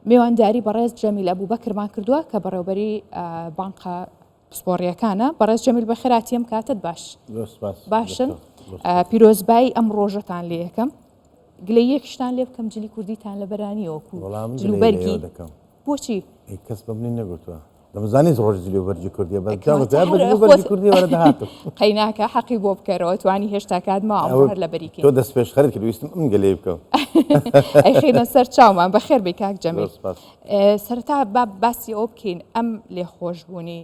میوانداری بەڕێز جەمیل ئەبوبەکرمان کردووە کە بەڕێوەبەری بانقە پسپۆڕیەکانە. بەڕێز جەمیل بە خێراتیم کاتت باش. باشن پیرۆزبایی ئەم ڕۆژەتان لێ یەکەم گلەی یەکشتان لێ بکەم جلی کوردیتان لە بەرانیەوەکو جلوبەرگی بۆچی کەس بە منی نەگوتووە دەمزانیت ڕۆژ جلوبەرگی کوردیە بەرجی کوردی وەرەداهاتم قەیناکە حەقی بۆ بکەرەوە توانی هێشتا کات ما هەر لە بەریکە تۆ دەست پێش خەرت کرد ویستم ئەم گەلەی بکەم ئەی خێنە سەر چاومان بەخێر بێ کاک جەمیل. سەرەتا باسی ئەوە بکەین ئەم لێخۆشبوونی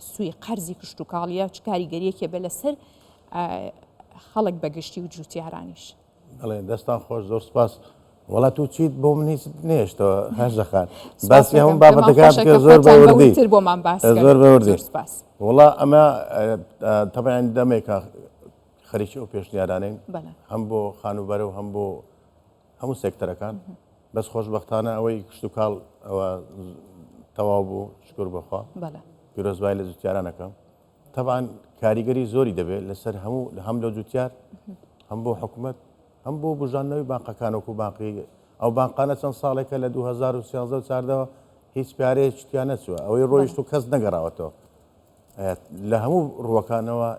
سووی قەرزی کشت و کاڵیە چ کاریگەریەکێ بە لەسەر خەڵک بەگشتی و جوتیارانیش. بەڵێ دەستان خۆش زۆر سپاس. وڵا تو چیت بۆ من هیچ نێشتەوە هەژەخان باسی هەموو بابەتەکان بکە زۆر بەوردی زۆر بەوردی وڵا ئەمە تەبەیان دەمێکە خەریکی ئەو پێشنیارانین هەم بۆ خانوبەرە و هەم بۆ هەموو سێکتەرەکان بەس خۆشبەختانە ئەوەی کشت و کاڵ ئەوە تەواو بوو شکر بەخوا پیرۆزبای لە جوتیارانەکەم تەبعاً کاریگەری زۆری دەبێت لەسەر هەموو هەم لە جوتیار هەم بۆ حکوومەت هەم بۆ بژاندنەوەی بانقەکانەوەکو باقی ئەو بانقانە چەند ساڵێکە لە 2013 هیچ پارەیە شتیان نەچووە ئەوەی ڕۆیشت و کەس نەگەڕاوەتەوە لە هەموو ڕووەکانەوە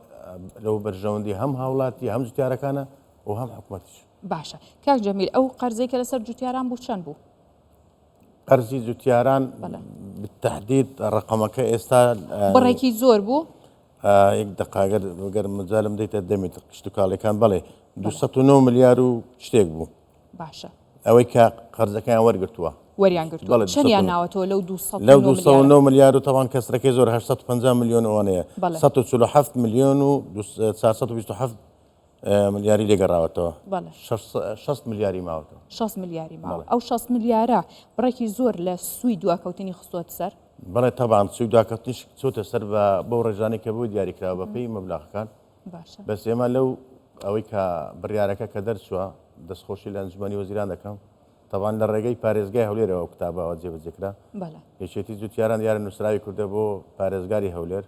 لەو بەرژەوەندی هەم هاوڵاتی هەم جوتیارەکانە و هەم حکوومەتیش. باشە کاک جەمیل ئەو قەرزێکە لەسەر جوتیاران بوو چەند بوو؟ قەرزی جوتیاران بالتەحدید ڕقەمەکە ئێستا بڕێکی زۆر بوو یەک دقاگەر وەگەر مجالم دەیتە دەمێت کشت و کاڵەکان بەڵێ 209 ملیار و شتێک بوو. باشە ئەوەی کە قەرزەکان وەرگرتووە وەریان گرتووە چەندیان ناوەتەوە لەو 209 ملیار و تاوان کەسرەکەی زۆر 850 میلیۆن ئەوانەیە 147 میلیۆن و 427 ملیاری لێگەڕاوەتەوە 6 ملیاری ماوەتەوە 6 ملیاری ماوە ئەو 6 ملیارە بڕێکی زۆر لە سووی دواکەوتنی خستووەتە سەر بەڵێ تەبان سووی دواکەوتنیش چۆتە سەر بەو ڕێژانەی کە بۆی دیاریکراوە بە پێی مەبلاغەکان بەس ئێمە لەو ئەوەی کە بڕیارەکە کە دەرچووە دەستخۆشی لە ئەنجومەنی وەزیران دەکەم تەبان لە ڕێگەی پارێزگای هەولێرەوە کتابەوە جێبەجێکرا یەکێتی جوتیاران یارە نووسراوی کوردە بۆ پارێزگاری هەولێر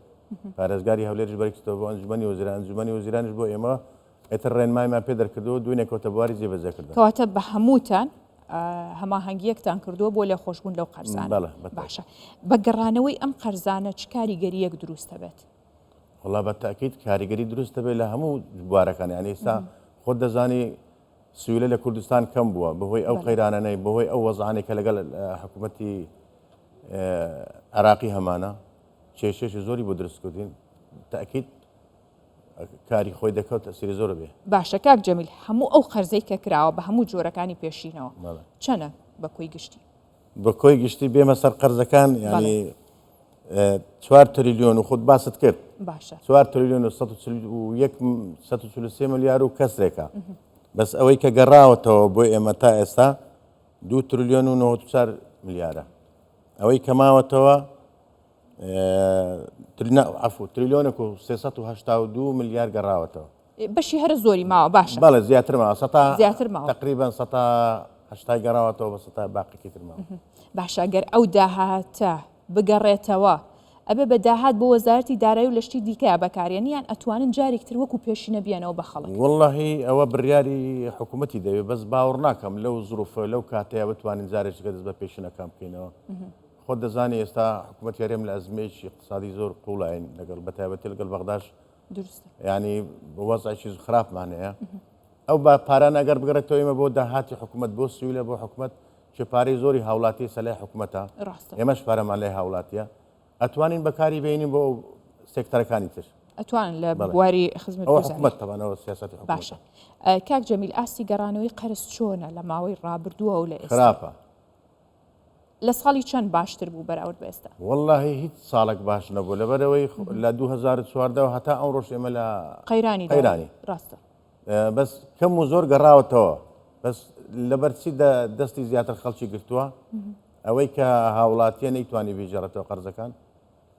پارێزگاری هەولێرش بەرگتەوە بۆ ئەنجومەنی وەزیران ئەنجومەنی وەزیرانش بۆ ئێمە ئێتر ڕێنمایمان پێ دەرکردەوە دوێنێ کۆتەبواری جێبەجێ کردن کەواتە بە هەمووتان هەماهەنگیەکتان کردووە بۆ لە خۆشبوون لەو قەرزانە. باشە بە گەڕانەوەی ئەم قەرزانە چ کاریگەریەک دروستە بێت؟ وڵا بە تاکید کاریگەری دروستە بێت لە هەموو بوارەکان یعنی ئێستا خۆت دەزانی سویلە لە کوردستان کەم بووە بەهۆی ئەو قەیرانەی بەهۆی ئەو وەزعانێکە لەگەڵ حکوومەتی عراقی هەمانە کێشێشی زۆری بۆ دروستکردین تاکید کاری خۆی دەکەوت تەسیری زۆر بێ. باشە کاک جەمیل هەموو ئەو قەرزەی کە کراوە بە هەموو جۆرەکانی پێشینەوە چەنە بە کۆی گشتی؟ بە کۆی گشتی بێمە سەر قەرزەکان ینی 4 تریلیۆن و خۆت باست کرد 4 تریلیۆن و 143 ملیار و کەسرێکە بەس ئەوەی کە گەڕاوەتەوە بۆ ئێمە تا ئێستا 2 تریلیۆن و 94 ملیارە ئەوەی کە ماوەتەوە تریلیۆنێک و 382 ملیار گەڕاوەتەوە بەشی هەرە زۆری ماوە باشە بەڵێ زیاتر ماوە زیاتر ماوە تقریبان 180 گەڕاوەتەوە بە 100 باقیکی تر ماوە. باشە گەر ئەو داهاتە بگەڕێتەوە ئەبێ بە داهات بۆ وەزارەتی دارایی و لەشتی دیکە بەکارێنیان ئەتوانن جارێکتر وەکو پێشینە بیانەوە بە خەڵک. وەڵڵاهی ئەوە بڕیاری حکوومەتی دەوێت بەس باوەڕ ناکەم لەو زروفە لەو کاتەیە بتوانین جارێکەکە دەست بە پێشینەکان بکەینەوە. خۆت دەزانی ئێستا حکوومەت یاریێم لە ئەزمەیەکی اقتصادی زۆر قوڵین لەگەڵ بەتایبەتی لەگەڵ بەغداش ینی وەزعێکی خراپمان هەیە ئەو بە پاران ئەگەر بگەڕێتەوە ئێمە بۆ داهاتی حکوومەت بۆ سویلە بۆ حکوومەت چ پارەی زۆری هاوڵاتی سەلای حکوومەتە ئێمەش پارەمان لای هاوڵاتیە ئەتوانین بەکاری بینین بۆ سێکتەرەکانی تر ئەتوانن لە بواری خزمەت حکوومەت تەوانەوە سیاسەتی باشە. کاک جەمیل ئاستی گەڕانەوەی قەرز چۆنە لە ماوەی ڕابردووە و لە خراپە لە ساڵی چەند باشتر بوو بەراورد بە ئێستا؟ وەڵڵاهی هیچ ساڵێک باش نەبوو لەبەرەوەی لە 2014 هەتا ئەو ڕۆژ ئێمە لە قەیرانی ڕاستە بەس کەم و زۆر گەڕاوەتەوە بەس لەبەرچی دەستی زیاتر خەڵکی گرتووە ئەوەی کە هاوڵاتیە نەیتوانی بێژێڕێتەوە قەرزەکان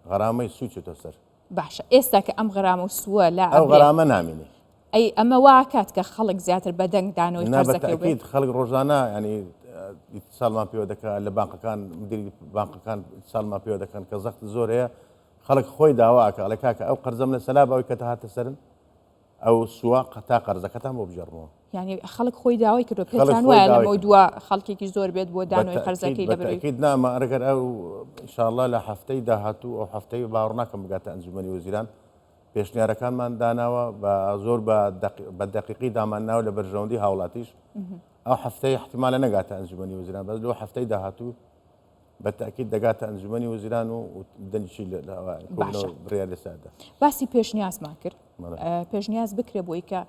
غەرامەی سوچێتە سەر. باشە ئێستا کە ئەم غەرامە و سووە لا ئەو غەرامە نامینێ ئەی ئەمە وا کات کە خەڵک زیاتر بەدەنگ دانەوەی قەرزەکەی خەڵک ڕۆژانە ینی ساڵمان پێوە دەکات لە بانقەکان مدیری بانقەکان ساڵمان پێوە دەکەن کە زەخت زۆر هەیە خەڵک خۆی داواکە ئەڵێ کاکە ئەو قەرزەم لە سەلاب ئەوەی کە هاتە سەرم ئەو سوواق تا قەرزەکەتان بۆ بژێڕمەوە. یعنی خەڵک خۆی داوای کردو پێتان وایە لەمەوە دووە خەڵکێکی زۆر بێت بۆ دانەوەی قەرزەکەی بەتەکید نامە ئەگەر ئەو ئینشاءالله لە هەفتەی داهاتوو ئەو هەفتەی باوەڕ ناکەم بگاتە ئەنجومەنی وەزیران پێشنیارەکانمان داناوە بە زۆر بە دەقیقی دامانناوە لە بەرژەوەندی هاوڵاتیش ئەو هەفتەی احتیمالە نەگاتە ئەنجومەنی وەزیران بەس لەو هەفتەی داهاتوو بەتەکید دەگاتە ئەنجومەنی وەزیران و دەنیشی بڕیار لەسەردا. باسی پێشنیازمان کرد پێشنیاز بکرێ بۆی کە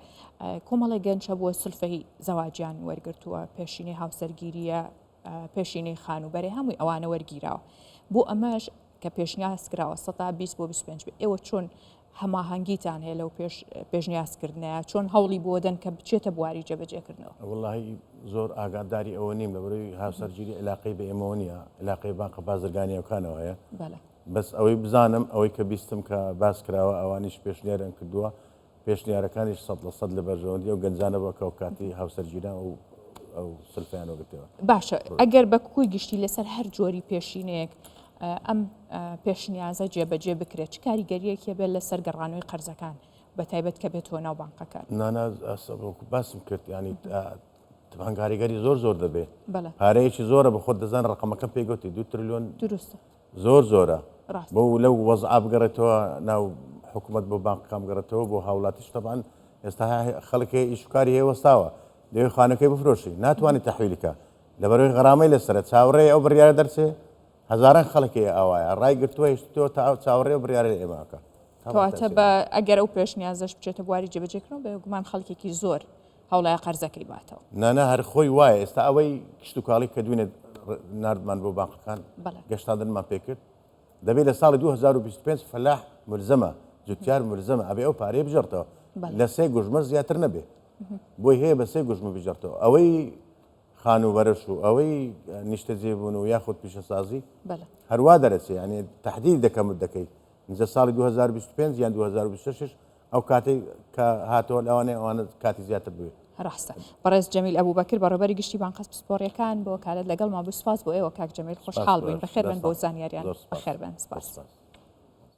کۆمەڵی گەنجە بۆ سلفەی زەواجیان وەرگرتووە پێشینەی هاوسەرگیریە پێشینەی خانوبەرێ هەمووی ئەوانە وەرگیراوە بۆ ئەمەش کە پێشنیاز کراوە 20 بۆ 25 ئێوە چۆن هەماهەنگیتان هەیە لەو پێشنیازکردنەیە چۆن هەوڵی بۆ دەن کە بچێتە بواری جێبەجێکردنەوە؟ وڵڵاهی زۆر ئاگاداری ئەوە نیم لە بەروی هاوسەرگیری علاقەی بە ئێمەوە نیە علاقەی بانقە بازرگانیەکانەوە هەیە بەس ئەوەی بزانم ئەوەی کە بیستم کە باس کراوە ئەوانیش پێشنیارن کردووە پێشنیارەکانیش 100% لە بەرژەوەندی و گەنجانە بۆ کەوکاتی هاوسەرگیران و ئەو سلفیانەوە گرتەوە. باشە ئەگەر بە کوی گشتی لەسەر هەر جۆری پێشینەیەک ئەم پێشنیازە جێبەجێ بکرێت چ کاریگەریەکێ بێت لەسەر گەڕانەوەی قەرزەکان بە تایبەت کە بێتەوە ناو بانکەکان؟ باسم کرد ینی هەنگاریگەری زۆر دەبێت پارەیەکی زۆرە بە خۆت دەزان ڕقەمەکە پێگوتی 2 تریلیۆن دروستە زۆرە بۆ لەو وەزع بگەڕێتەوە ناو حکوومەت بۆ بانکەکان بگەڕێتەوە بۆ هاوڵاتیش تەبان ئێستا خەڵکی ئیشکاری هەیە وەستاوە دەوێت خانەکەی بفرۆشی ناتوانێت تەحویلکە لەبەرەوەی غەرامەی لەسرە چاوەڕێ ئەو بڕیارە دەرچێ هەزاران خەڵکی ئاوایە ڕای گرتووە هێشتەوە تا چاوەڕێ و بڕیارە ئێماکە کەواتە بە ئەگەر ئەو پێشنیازەش بچێتە بواری جێبەجێکردنەوە بە گومان خەڵکێکی زۆر هەوڵای قەرزەکەی باتەوە. نانە هەر خۆی وایە ئێستا ئەوەی کشت و کاڵی کە دوێنێ نردمان بۆ بانقەکان گەشتاندنمان پێکرد دەبێت لە ساڵی 2025 فەلاح ملزەمە جوتیار ملزەمە ئەبێ ئەو پارەیە بژێڕتەوە لە 3 گوژمە زیاتر نەبێ بۆی هەیە بە 3 گوژمە بژێڕتەوە ئەوەی خانوبەرش و ئەوەی نیشتە جێبوون و یاخود پیشەسازی هەروە دەرەچێ ینی تهدید دەکەمت دەکەی لە ساڵی 2025 یان 2026 ئەو کاتێک کە هاتەوە لەوانەیە ئەوانە کاتی زیاتر بوێت. ڕاستە بەڕێز جەمیل ئەبوبەکر بەڕێبەری گشتی بانقە پسپۆڕیەکان بۆ کارت لەگەڵ ما بسپاس بۆ ئێوە کاک جەمیل خۆشحاڵ بووین بەخێر بن بۆ زانیاریان بەخێر بن سپاس.